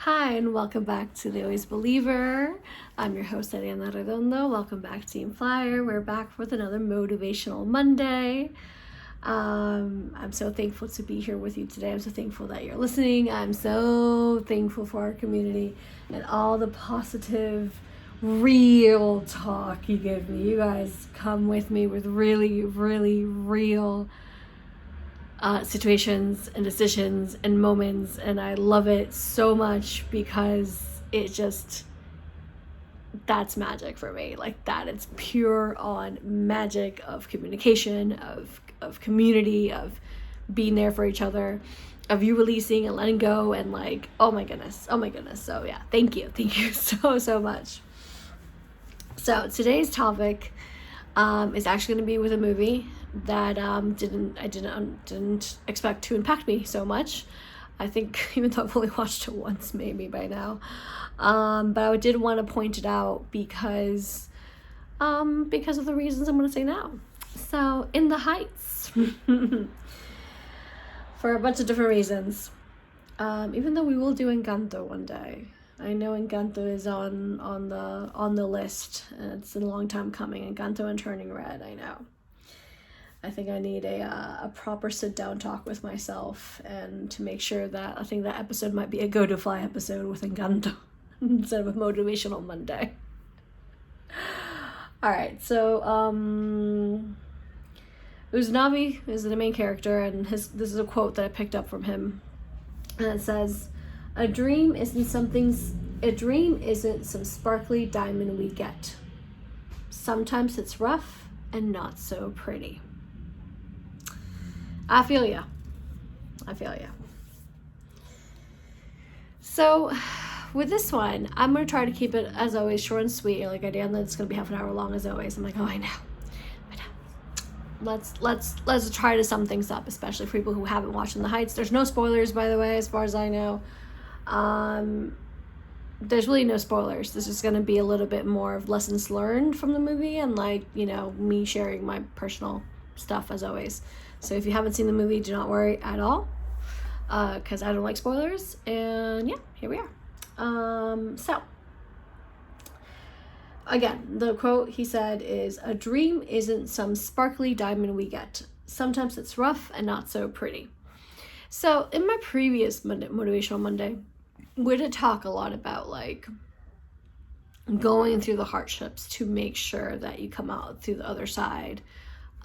Hi, and welcome back to The Always Believer. I'm your host, Ariana Redondo. Welcome back, Team Flyer. We're back with another Motivational Monday. I'm so thankful to be here with you today. I'm so thankful that you're listening. I'm so thankful for our community and all the positive, real talk you give me. You guys come with me with really, really real situations and decisions and moments, and I love it so much because that's magic for me. Like that, it's pure on magic of communication, of community, of being there for each other, of you releasing and letting go, and like, oh my goodness. So yeah, thank you so much. So today's topic is actually going to be with a movie that didn't expect to impact me so much. I think even though I've only watched it once maybe by now, but I did want to point it out because of the reasons I'm going to say now. So In the Heights, for a bunch of different reasons, even though we will do Encanto one day. I know Encanto is on the list, and it's been a long time coming. Encanto and Turning Red, I know. I think I need a proper sit-down talk with myself, and to make sure that I think that episode might be a Go-to-Fly episode with Encanto instead of a Motivational Monday. Alright, so Uznavi is the main character, and this is a quote that I picked up from him, and it says, A dream isn't some sparkly diamond we get. Sometimes it's rough and not so pretty. I feel ya. So with this one, I'm going to try to keep it, as always, short and sweet. Like I did, and it's going to be half an hour long as always. I'm like, oh, I know. Let's try to sum things up, especially for people who haven't watched In the Heights. There's no spoilers, by the way, as far as I know. There's really no spoilers. This is going to be a little bit more of lessons learned from the movie, and like, you know, me sharing my personal stuff as always. So if you haven't seen the movie, do not worry at all, because I don't like spoilers. And yeah, here we are. So again, the quote he said is, a dream isn't some sparkly diamond we get. Sometimes it's rough and not so pretty. So in my previous Motivational Monday, we did talk a lot about like going through the hardships to make sure that you come out through the other side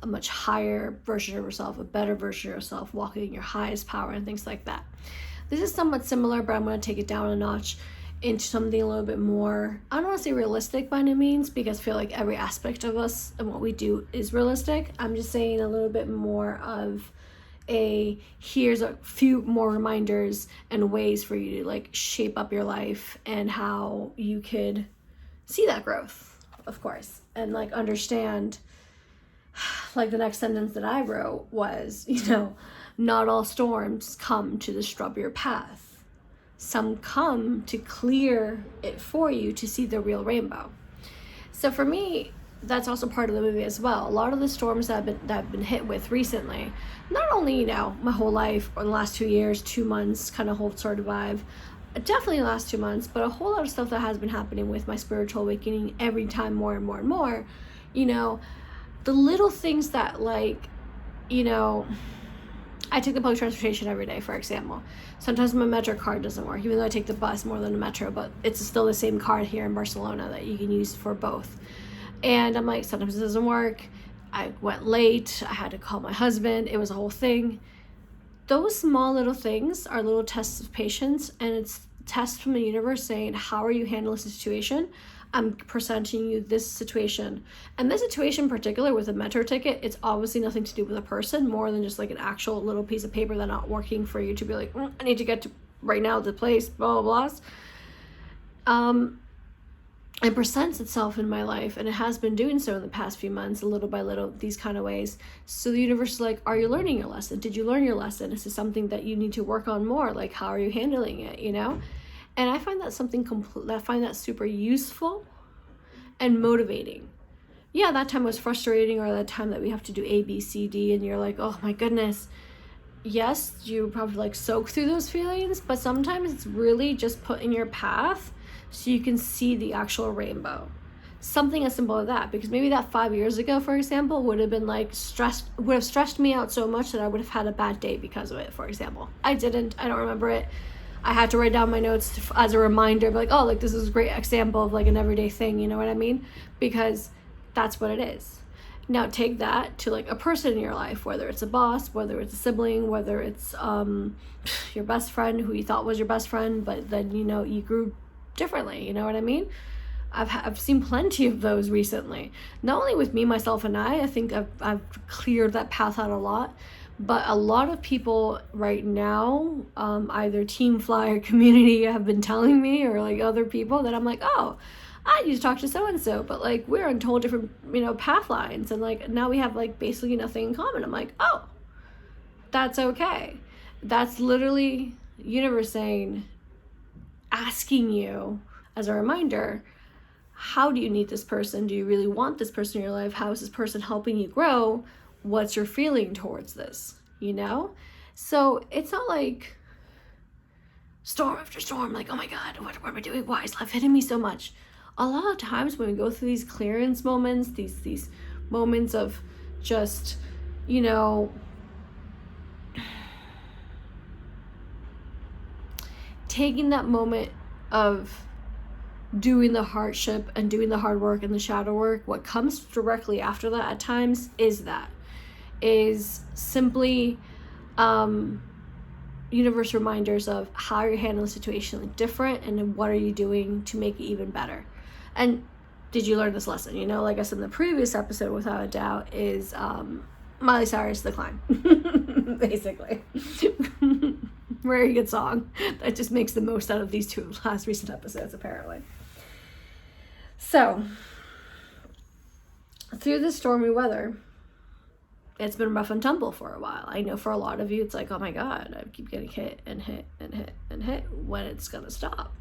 a much higher version of yourself, a better version of yourself, walking in your highest power and things like that. This is somewhat similar, but I'm going to take it down a notch into something a little bit more, I don't want to say realistic by any means, because I feel like every aspect of us and what we do is realistic. I'm just saying a little bit more of here's a few more reminders and ways for you to like shape up your life and how you could see that growth, of course, and like understand. Like the next sentence that I wrote was, not all storms come to disrupt your path. Some come to clear it for you to see the real rainbow. So for me, that's also part of the movie as well. A lot of the storms that I've been hit with recently, not only, my whole life or the last 2 years, 2 months, kind of whole sort of vibe, definitely the last 2 months, but a whole lot of stuff that has been happening with my spiritual awakening every time more and more and more, the little things that like, I take the public transportation every day, for example. Sometimes my Metro card doesn't work, even though I take the bus more than the Metro, but it's still the same card here in Barcelona that you can use for both. And I'm like, sometimes it doesn't work. I went late. I had to call my husband. It was a whole thing. Those small little things are little tests of patience, and it's tests from the universe saying, how are you handling the situation? I'm presenting you this situation. And this situation in particular with a Metro ticket, it's obviously nothing to do with a person, more than just like an actual little piece of paper that's not working for you to be like, I need to get to right now the place, blah, blah, blah. It presents itself in my life, and it has been doing so in the past few months, little by little, these kind of ways. So the universe is like, are you learning your lesson? Did you learn your lesson? Is this something that you need to work on more? Like, how are you handling it, And I find that I find that super useful and motivating. Yeah, that time was frustrating, or that time that we have to do A, B, C, D, and you're like, oh my goodness. yes, you probably like soak through those feelings, but sometimes it's really just put in your path so you can see the actual rainbow. Something as simple as that, because maybe that 5 years ago, for example, would have been like would have stressed me out so much that I would have had a bad day because of it, for example. I don't remember it. I had to write down my notes as a reminder, like, oh, like this is a great example of like an everyday thing, you know what I mean? Because that's what it is. Now take that to like a person in your life, whether it's a boss, whether it's a sibling, whether it's your best friend who you thought was your best friend, but then, you know, you grew differently, you know what I mean? I've seen plenty of those recently. Not only with me, myself, and I think I've cleared that path out a lot, but a lot of people right now, either team fly or community, have been telling me, or like other people, that I'm like, oh, I used to talk to so-and-so, but like we're on total different, you know, path lines, and like now we have like basically nothing in common. I'm like, oh, that's okay. That's literally universe saying, asking you as a reminder, how do you need this person? Do you really want this person in your life? How is this person helping you grow? What's your feeling towards this, you know? So it's not like storm after storm, like, oh my God, what am I doing? Why is life hitting me so much? A lot of times when we go through these clearance moments, these moments of just, you know, taking that moment of doing the hardship and doing the hard work and the shadow work, what comes directly after that at times is simply universe reminders of how you're handling the situation different, and then what are you doing to make it even better. And did you learn this lesson? You know, like I said in the previous episode, without a doubt, is Miley Cyrus' The Climb. Basically. Very good song. That just makes the most out of these two last recent episodes, apparently. So, through the stormy weather, it's been rough and tumble for a while. I know for a lot of you, it's like, oh my God, I keep getting hit and hit and hit and hit. When it's gonna stop?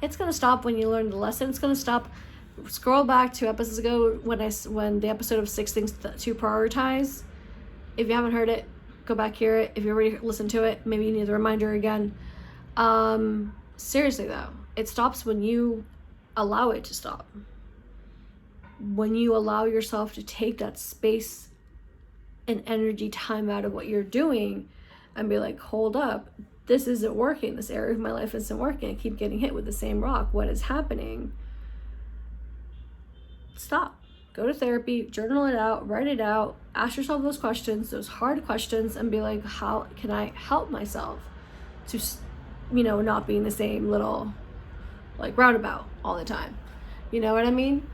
It's gonna stop when you learn the lesson. It's gonna stop. Scroll back 2 episodes ago when the episode of 6 Things to Prioritize. If you haven't heard it, go back, hear it. If you already listened to it, maybe you need the reminder again. Seriously though, it stops when you allow it to stop. When you allow yourself to take that space and energy time out of what you're doing and be like, hold up, this isn't working. This area of my life isn't working. I keep getting hit with the same rock. What is happening? Stop. Go to therapy, journal it out, write it out, ask yourself those questions, those hard questions, and be like, how can I help myself to, you know, not be in the same little like roundabout all the time? You know what I mean?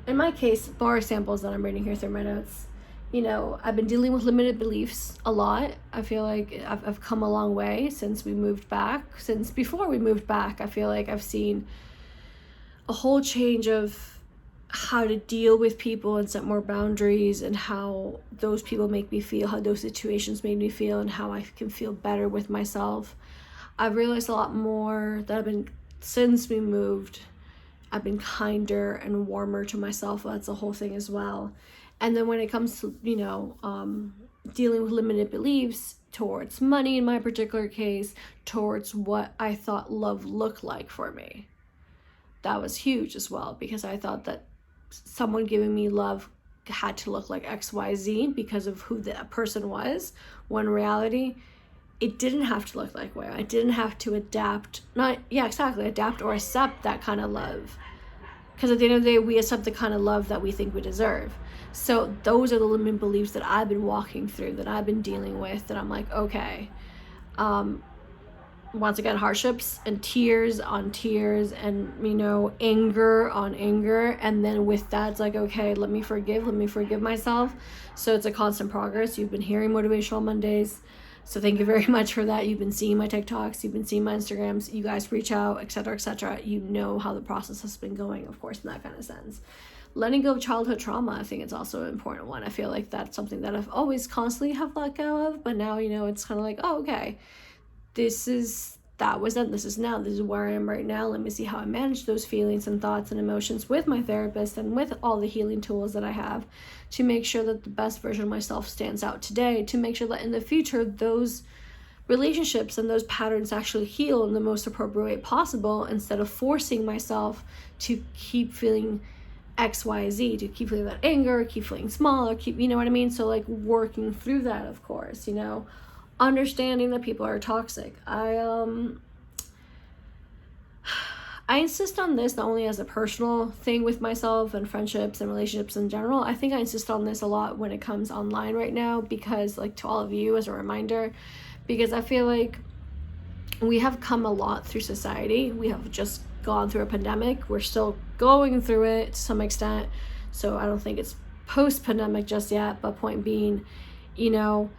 In my case, more examples that I'm reading here through my notes. You know, I've been dealing with limited beliefs a lot. I feel like I've come a long way since we moved back. Since before we moved back, I feel like I've seen a whole change of how to deal with people and set more boundaries, and how those people make me feel, how those situations made me feel, and how I can feel better with myself. I've realized a lot more that since we moved, I've been kinder and warmer to myself. That's a whole thing as well. And then when it comes to, you know, dealing with limited beliefs towards money, in my particular case, towards what I thought love looked like for me, that was huge as well, because I thought that someone giving me love had to look like XYZ because of who that person was, when in reality, it didn't have to look like where I didn't have to adapt or accept that kind of love. Because at the end of the day, we accept the kind of love that we think we deserve. So those are the limiting beliefs that I've been walking through, that I've been dealing with, that I'm like, okay, once again, hardships and tears on tears, and, you know, anger on anger. And then with that, it's like, okay, let me forgive myself. So it's a constant progress. You've been hearing Motivational Mondays, so thank you very much for that. You've been seeing my TikToks, you've been seeing my Instagrams, you guys reach out, etc., etc. You know how the process has been going, of course, in that kind of sense. Letting go of childhood trauma, I think it's also an important one. I feel like that's something that I've always constantly have let go of, but now, you know, it's kind of like, oh, okay, this is that was then, this is now, this is where I am right now. Let me see how I manage those feelings and thoughts and emotions with my therapist and with all the healing tools that I have to make sure that the best version of myself stands out today, to make sure that in the future those relationships and those patterns actually heal in the most appropriate way possible, instead of forcing myself to keep feeling XYZ, to keep feeling that anger, keep feeling small, or keep, you know what I mean? So like working through that, of course, you know, understanding that people are toxic. I insist on this not only as a personal thing with myself and friendships and relationships in general. I think I insist on this a lot when it comes online right now, because like to all of you as a reminder, because I feel like we have come a lot through society. We have just gone through a pandemic. We're still going through it to some extent. So I don't think it's post-pandemic just yet, but point being, you know,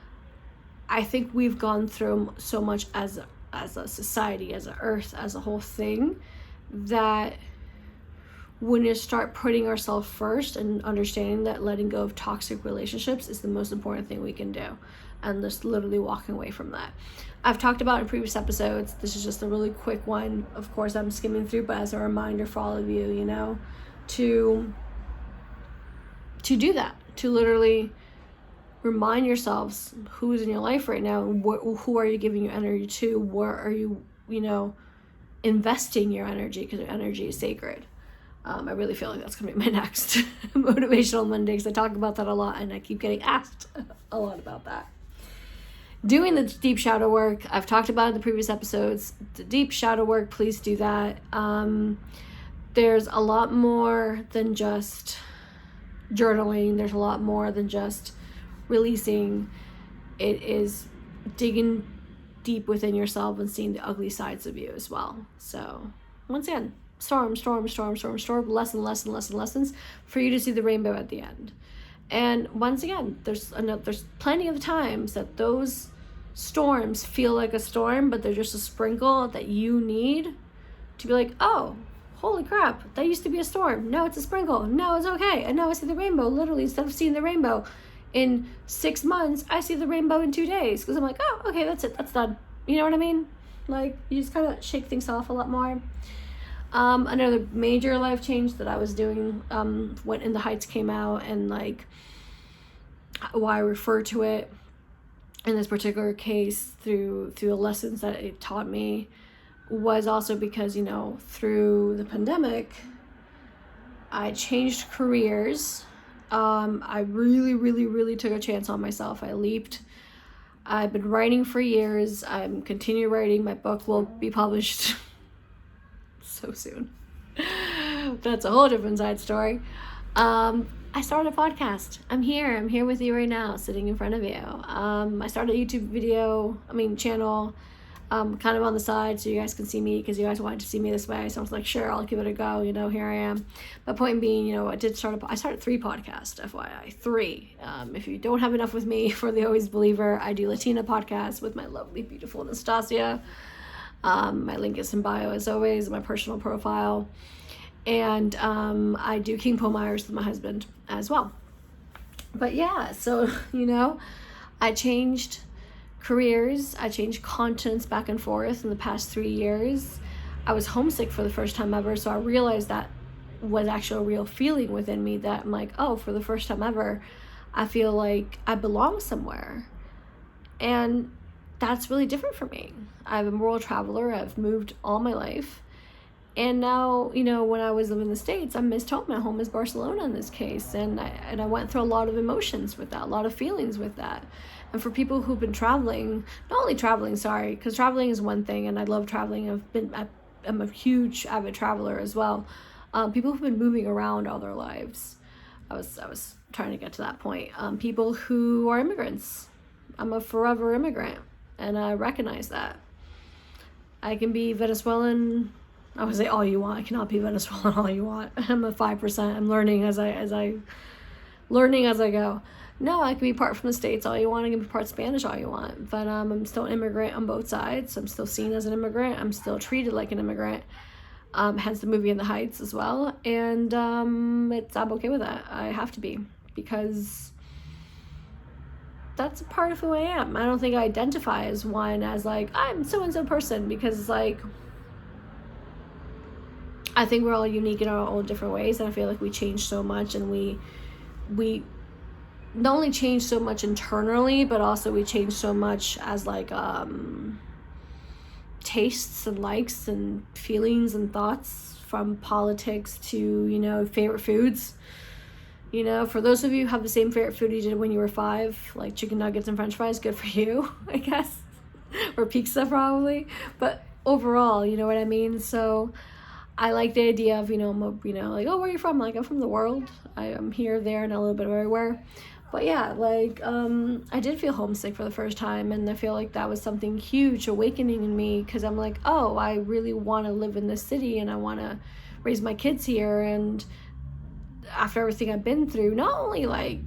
I think we've gone through so much as a society, as an earth, as a whole thing, that when you start putting ourselves first and understanding that letting go of toxic relationships is the most important thing we can do, and just literally walking away from that. I've talked about in previous episodes. This is just a really quick one. Of course, I'm skimming through, but as a reminder for all of you, you know, to do that, to literally remind yourselves who's in your life right now, and who are you giving your energy to, where are you, you know, investing your energy, because your energy is sacred. I really feel like that's going to be my next Motivational Monday, because I talk about that a lot and I keep getting asked a lot about that. Doing the deep shadow work, I've talked about in the previous episodes. The deep shadow work, please do that. There's a lot more than just journaling. There's a lot more than just releasing. It is digging deep within yourself and seeing the ugly sides of you as well. So once again, storm, lessons for you to see the rainbow at the end. And once again, there's plenty of times that those storms feel like a storm, but they're just a sprinkle that you need to be like, oh, holy crap, that used to be a storm. No, it's a sprinkle. No, it's okay. And now I see the rainbow. Literally, instead of seeing the rainbow in 6 months, I see the rainbow in 2 days, because I'm like, oh, okay, that's it. That's done. You know what I mean? Like, you just kind of shake things off a lot more. Another major life change that I was doing when In the Heights came out, and like why I refer to it in this particular case through the lessons that it taught me, was also because, you know, through the pandemic, I changed careers. I really took a chance on myself. I leaped. I've been writing for years. I'm continue writing. My book will be published so soon. That's a whole different side story. I started a podcast. I'm here with you right now, sitting in front of you. I started a YouTube channel, kind of on the side, so you guys can see me, because you guys wanted to see me this way. So I was like, sure, I'll give it a go. You know, here I am. But point being, you know, I started 3 podcasts, FYI, 3. If you don't have enough with me for the Always Believer, I do Latina podcasts with my lovely, beautiful Anastasia. My link is in bio, as always, my personal profile. And I do King Pomeyers with my husband as well. But yeah, so, you know, I changed careers. I changed continents back and forth in the past 3 years. I was homesick for the first time ever, so I realized that was actually a real feeling within me, that I'm like, oh, for the first time ever, I feel like I belong somewhere. And that's really different for me. I'm a world traveler. I've moved all my life. And now, you know, when I was living in the States, I missed home. My home is Barcelona in this case. And I went through a lot of emotions with that, a lot of feelings with that. And for people who've been traveling, because traveling is one thing, and I love traveling. I'm a huge avid traveler as well. People who've been moving around all their lives. I was trying to get to that point. People who are immigrants. I'm a forever immigrant, and I recognize that. I can be Venezuelan. I would say all you want. I cannot be Venezuelan all you want. I'm a 5%. I'm learning as I go. No, I can be part from the States all you want. I can be part Spanish all you want. But I'm still an immigrant on both sides. I'm still seen as an immigrant. I'm still treated like an immigrant. Hence the movie In the Heights as well. And I'm okay with that. I have to be, because that's a part of who I am. I don't think I identify as one, as like, I'm so-and-so person, because like, I think we're all unique in our own different ways, and I feel like we change so much, and we not only change so much internally, but also we change so much as like tastes and likes and feelings and thoughts, from politics to, you know, favorite foods. You know, for those of you who have the same favorite food you did when you were 5, like chicken nuggets and french fries, good for you, I guess. Or pizza, probably. But overall, you know what I mean? So I like the idea of, like, oh, where are you from? Like, I'm from the world. I am here, there, and a little bit of everywhere. But yeah, like, I did feel homesick for the first time, and I feel like that was something huge awakening in me, because I'm like, oh, I really want to live in this city, and I want to raise my kids here. And after everything I've been through, not only like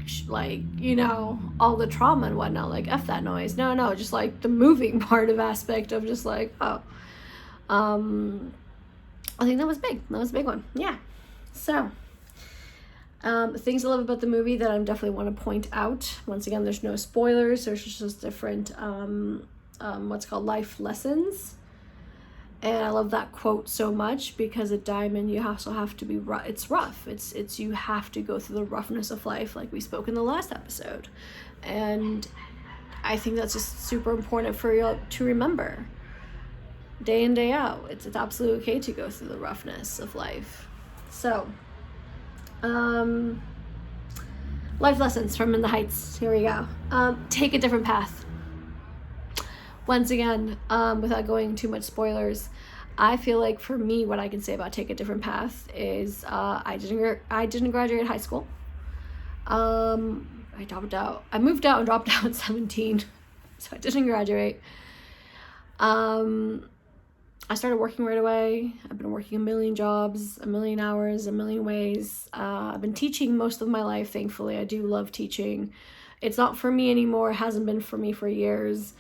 all the trauma and whatnot, like F that noise, no, just like the moving part of aspect of just like, oh, I think that was big. That was a big one. Yeah. So, things I love about the movie that I definitely want to point out. Once again, there's no spoilers. There's just different, what's called life lessons. And I love that quote so much, because a diamond, you also have to be rough. It's rough. It's you have to go through the roughness of life, like we spoke in the last episode. And I think that's just super important for you to remember. Day in, day out. It's absolutely okay to go through the roughness of life. So, life lessons from In the Heights. Here we go. Take a different path. Once again, without going too much spoilers, I feel like for me, what I can say about Take a Different Path is I didn't graduate high school. I dropped out. I moved out and dropped out at 17, so I didn't graduate. I started working right away. I've been working a million jobs, a million hours, a million ways. I've been teaching most of my life, thankfully. I do love teaching. It's not for me anymore. It hasn't been for me for years.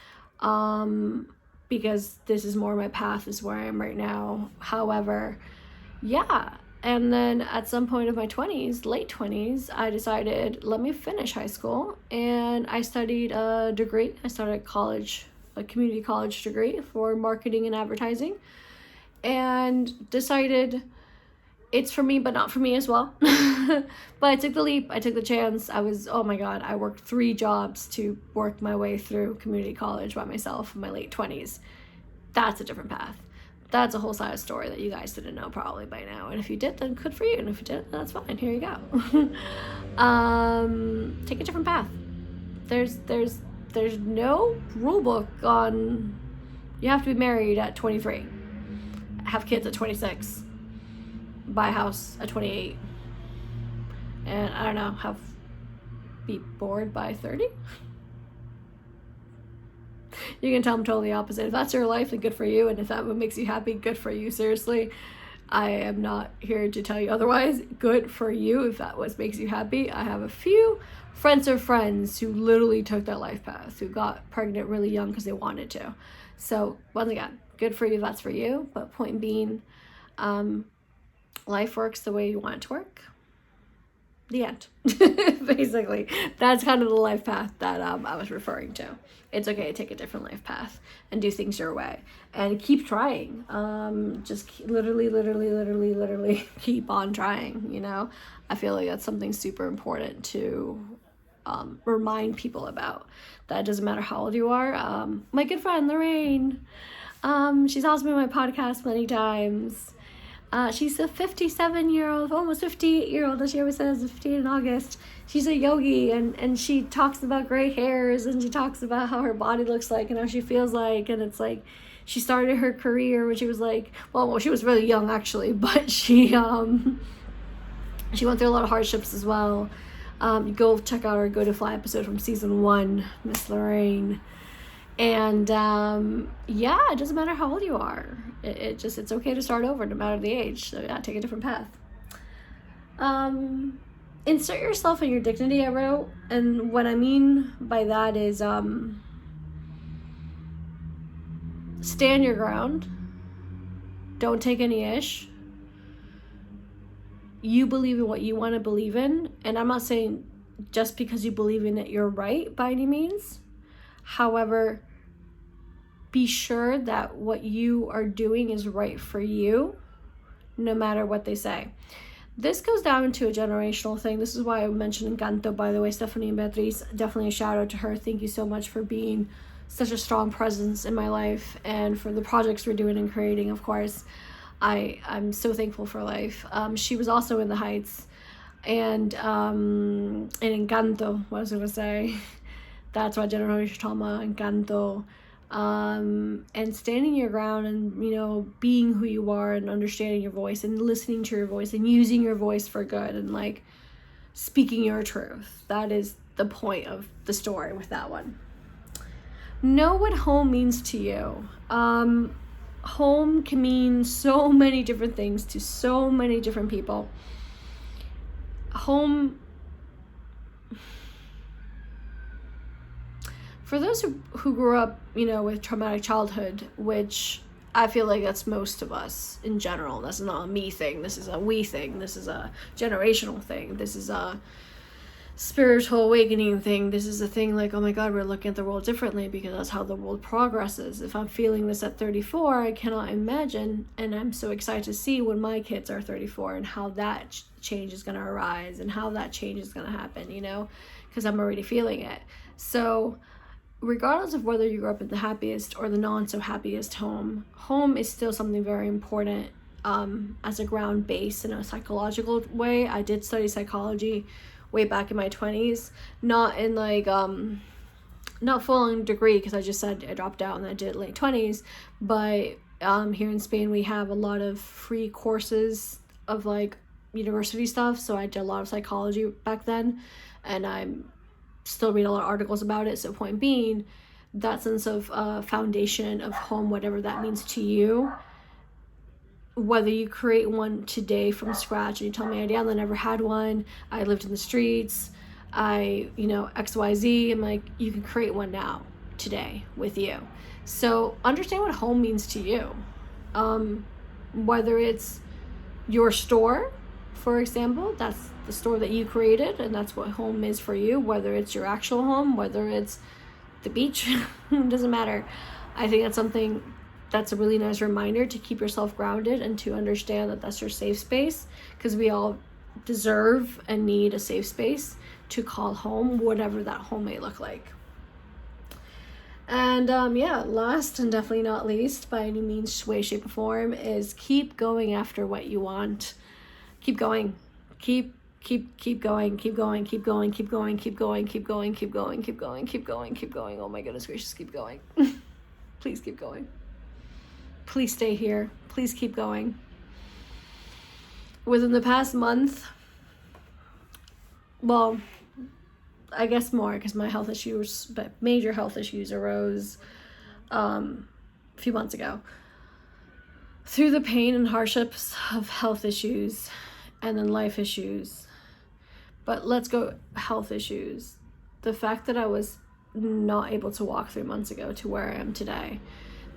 Because this is more my path, this is where I am right now. However, yeah. And then at some point of my 20s, late 20s, I decided, let me finish high school. And I studied a degree. I started college, a community college degree for marketing and advertising. And decided it's for me, but not for me as well. But I took the leap. I took the chance. Oh my God, I worked 3 jobs to work my way through community college by myself in my late 20s. That's a different path. That's a whole side of story that you guys didn't know probably by now. And if you did, then good for you. And if you didn't, that's fine. Here you go. Take a different path. There's no rule book on you have to be married at 23, have kids at 26, buy a house at 28, and I don't know, be bored by 30. You can tell I'm totally opposite. If that's your life, then good for you, and if that what makes you happy, good for you. Seriously, I am not here to tell you otherwise. Good for you if that what makes you happy. I have a few friends of friends who literally took that life path, who got pregnant really young because they wanted to. So once again, good for you if that's for you. But point being, life works the way you want it to work. The end. Basically, that's kind of the life path that I was referring to. It's okay to take a different life path and do things your way and keep trying. Literally keep on trying, you know? I feel like that's something super important to remind people about. That it doesn't matter how old you are. My good friend Lorraine, she's also been on my podcast many times. She's a 57-year-old, almost 58-year-old, as she always says, 58 in August. She's a yogi, and she talks about gray hairs, and she talks about how her body looks like and how she feels like, and it's like she started her career when she was like, well, she was really young actually, but she went through a lot of hardships as well. Go check out our Go to Fly episode from season 1, Miss Lorraine. And yeah, it doesn't matter how old you are. It's okay to start over no matter the age. So yeah, take a different path. Insert yourself in your dignity, I wrote. And what I mean by that is stand your ground. Don't take any ish. You believe in what you want to believe in. And I'm not saying just because you believe in it, you're right by any means. However, be sure that what you are doing is right for you, no matter what they say. This goes down to a generational thing. This is why I mentioned Encanto, by the way. Stephanie and Beatriz, definitely a shout out to her. Thank you so much for being such a strong presence in my life, and for the projects we're doing and creating, of course. I'm so thankful for life. She was also in The Heights, and in Encanto, what was I going to say? That's why generational trauma, Encanto, and standing your ground, and, you know, being who you are, and understanding your voice, and listening to your voice, and using your voice for good, and like speaking your truth. That is the point of the story with that one. Know what home means to you. Home can mean so many different things to so many different people. Home, for those who grew up, you know, with traumatic childhood, which I feel like that's most of us in general. That's not a me thing. This is a we thing. This is a generational thing. This is a spiritual awakening thing. This is a thing like, oh my God, we're looking at the world differently because that's how the world progresses. If I'm feeling this at 34, I cannot imagine, and I'm so excited to see when my kids are 34 and how that change is going to arise and how that change is going to happen, you know, because I'm already feeling it. So regardless of whether you grew up in the happiest or the not so happiest home is still something very important as a ground base in a psychological way. I did study psychology way back in my 20s, not in like not full-on degree, because I just said I dropped out and I did late 20s, but here in Spain we have a lot of free courses of like university stuff, so I did a lot of psychology back then, and I'm still read a lot of articles about it. So point being, that sense of foundation of home, whatever that means to you, whether you create one today from scratch and you tell me, I never had one, I lived in the streets, I, you know, XYZ, I'm like, you can create one now, today, with you. So understand what home means to you. Whether it's your store, for example, that's the store that you created, and that's what home is for you. Whether it's your actual home, whether it's the beach, it doesn't matter. I think that's something that's a really nice reminder to keep yourself grounded and to understand that that's your safe space, because we all deserve and need a safe space to call home, whatever that home may look like. And last and definitely not least, by any means, way, shape, or form, is keep going after what you want. Keep going. Keep going. Keep going. Keep going. Keep going. Keep going. Keep going. Keep going. Keep going. Keep going. Keep going. Oh my goodness gracious, keep going. Please keep going. Please stay here. Please keep going. Within the past month, well, I guess more, because my health issues, but major health issues arose a few months ago. Through the pain and hardships of health issues and then life issues. But let's go health issues. The fact that I was not able to walk 3 months ago to where I am today.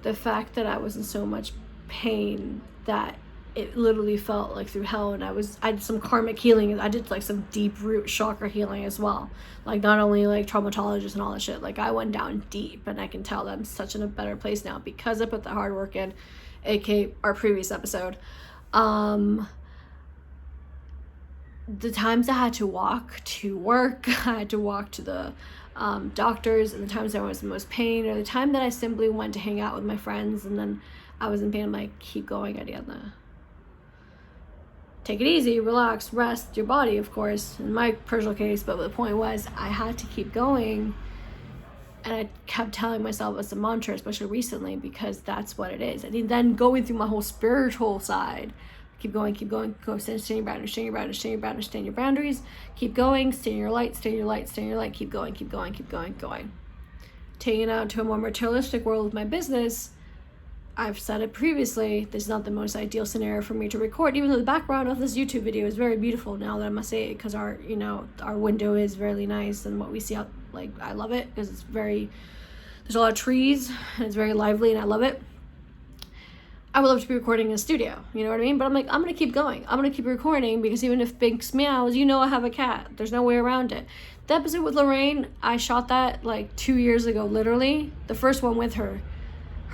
The fact that I was in so much pain that it literally felt like through hell, and I did some karmic healing. I did like some deep root chakra healing as well. Like not only like traumatologists and all that shit. Like I went down deep, and I can tell that I'm such in a better place now because I put the hard work in, aka our previous episode. The times I had to walk to work, I had to walk to the doctors, and the times I was in the most pain, or the time that I simply went to hang out with my friends and then I was in pain, I'm like, keep going, Ariadna. Take it easy, relax, rest your body, of course, in my personal case, but the point was I had to keep going, and I kept telling myself as a mantra, especially recently, because that's what it is. And then going through my whole spiritual side, keep going, go, stand your boundaries, stand your boundaries, keep going, stay in your light, keep going. Taking it out to a more materialistic world with my business, I've said it previously, this is not the most ideal scenario for me to record, even though the background of this YouTube video is very beautiful now that I must say it, because our window is really nice, and what we see out, like, I love it, because there's a lot of trees, and it's very lively, and I love it. I would love to be recording in a studio, you know what I mean? But I'm like, I'm going to keep going. I'm going to keep recording because even if Binks meows, you know I have a cat. There's no way around it. The episode with Lorraine, I shot that like 2 years ago, literally. The first one with her.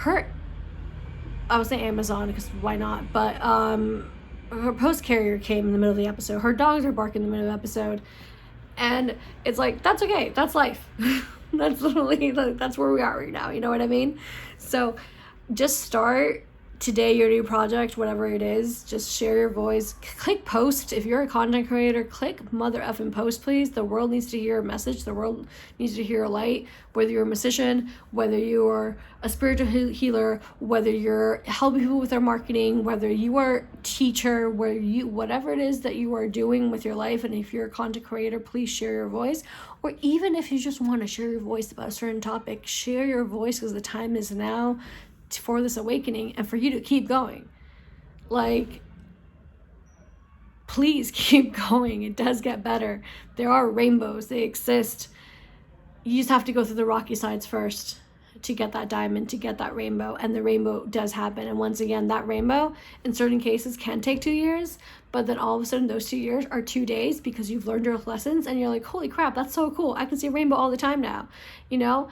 I would say Amazon because why not? But her post carrier came in the middle of the episode. Her dogs are barking in the middle of the episode. And it's like, that's okay. That's life. That's literally, that's where we are right now. You know what I mean? So just start today your new project, whatever it is. Just share your voice. Click post. If you're a content creator, click mother effing post, please. The world needs to hear a message. The world needs to hear a light. Whether you're a musician, whether you're a spiritual healer, whether you're helping people with their marketing, whether you are a teacher, whatever it is that you are doing with your life, and if you're a content creator, please share your voice. Or even if you just want to share your voice about a certain topic, share your voice because the time is now for this awakening and for you to keep going. Like, please keep going. It does get better. There are rainbows. They exist. You just have to go through the rocky sides first to get that diamond, to get that rainbow. And the rainbow does happen. And once again, that rainbow in certain cases can take 2 years, but then all of a sudden those 2 years are 2 days because you've learned your lessons and you're like, holy crap, that's so cool. I can see a rainbow all the time now. You know,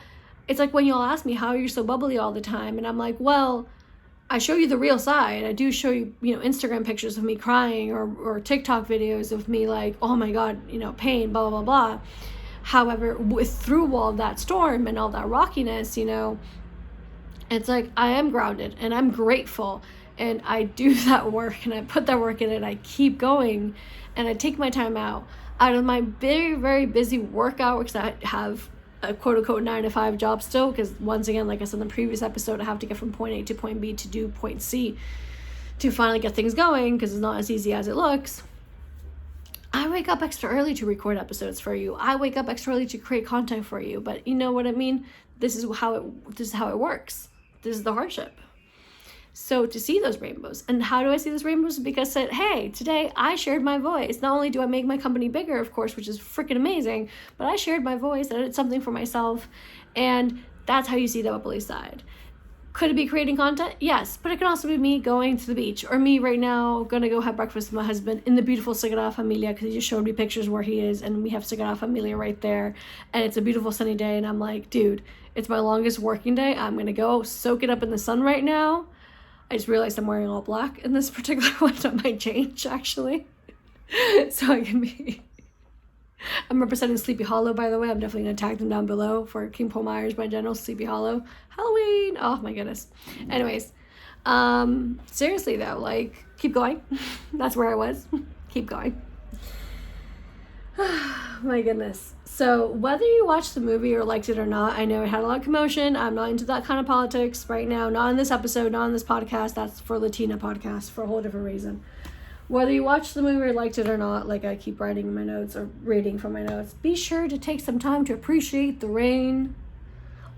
it's like when y'all ask me, how are you so bubbly all the time? And I'm like, well, I show you the real side. I do show you, Instagram pictures of me crying or TikTok videos of me like, oh my God, pain, blah, blah, blah, blah. However, through all that storm and all that rockiness, it's like I am grounded and I'm grateful and I do that work and I put that work in and I keep going and I take my time out of my very, very busy work hours. I have a quote unquote 9-to-5 job still, because once again, like I said in the previous episode, I have to get from point A to point B to do point C to finally get things going, because it's not as easy as it looks. I wake up extra early to record episodes for you. I wake up extra early to create content for you. But you know what I mean? This is how it works. This is the hardship. So to see those rainbows. And how do I see those rainbows? Because hey, today I shared my voice. Not only do I make my company bigger, of course, which is freaking amazing, but I shared my voice. I did something for myself. And that's how you see the bubbly side. Could it be creating content? Yes, but it can also be me going to the beach, or me right now gonna go have breakfast with my husband in the beautiful Sagrada Familia, because he just showed me pictures where he is, and we have Sagrada Familia right there, and it's a beautiful sunny day, and I'm like, dude, it's my longest working day. I'm gonna go soak it up in the sun right now. I just realized I'm wearing all black in this particular one. That might change, actually, so I can be... I'm representing Sleepy Hollow, by the way. I'm definitely going to tag them down below for King Paul Myers, my general, Sleepy Hollow. Halloween! Oh, my goodness. Anyways, seriously, though, like, keep going. That's where I was. Keep going. My goodness. So, whether you watched the movie or liked it or not, I know it had a lot of commotion. I'm not into that kind of politics right now. Not in this episode, not in this podcast. That's for Latina podcast for a whole different reason. Whether you watched the movie or liked it or not, like I keep writing in my notes or reading from my notes, be sure to take some time to appreciate the rain,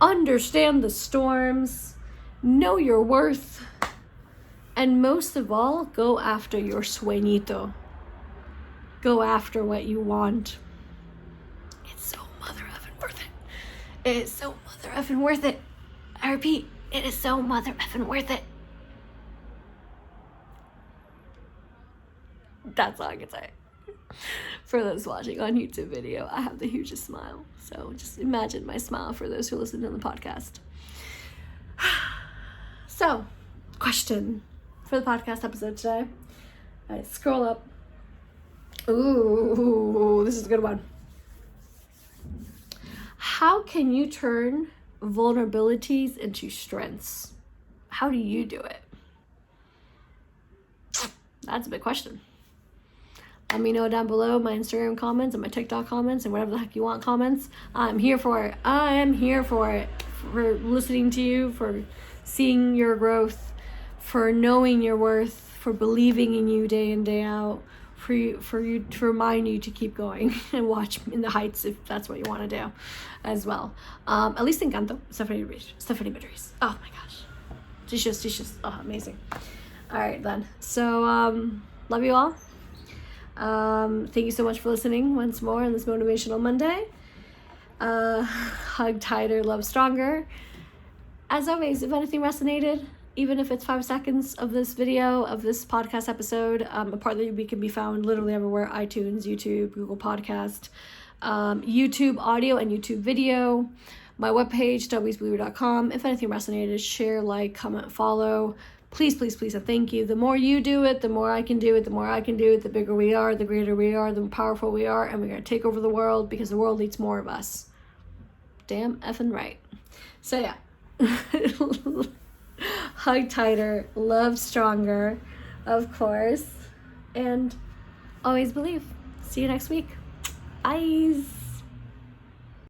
understand the storms, know your worth, and most of all, go after your sueñito. Go after what you want. It's so mother effing worth it. It is so mother effing worth it. I repeat, it is so mother effing worth it. That's all I can say. For those watching on YouTube video, I have the hugest smile. So just imagine my smile for those who listen to the podcast. So, question for the podcast episode today. I scroll up. Ooh, this is a good one. How can you turn vulnerabilities into strengths? How do you do it? That's a big question. Let me know down below, my Instagram comments and my TikTok comments and whatever the heck you want comments. I'm here for it. I am here for it. For listening to you, for seeing your growth, for knowing your worth, for believing in you day in, day out, for you to remind you to keep going and watch In the Heights if that's what you want to do as well. At least Encanto, Stephanie Beatriz. Oh my gosh. She's just amazing. All right then. So love you all. Thank you so much for listening once more on this Motivational Monday. Hug tighter, love stronger. As always, if anything resonated, even if it's 5 seconds of this video, of this podcast episode. A part that we can be found literally everywhere: iTunes, YouTube, Google Podcast, YouTube audio and YouTube video, my webpage, wsbeliever.com. If anything resonated, share, like, comment, follow. Please, please, please, and thank you. The more you do it, the more I can do it. The more I can do it, the bigger we are, the greater we are, the more powerful we are, and we're going to take over the world because the world needs more of us. Damn effing right. So yeah. Hug tighter, love stronger, of course, and always believe. See you next week. Bye.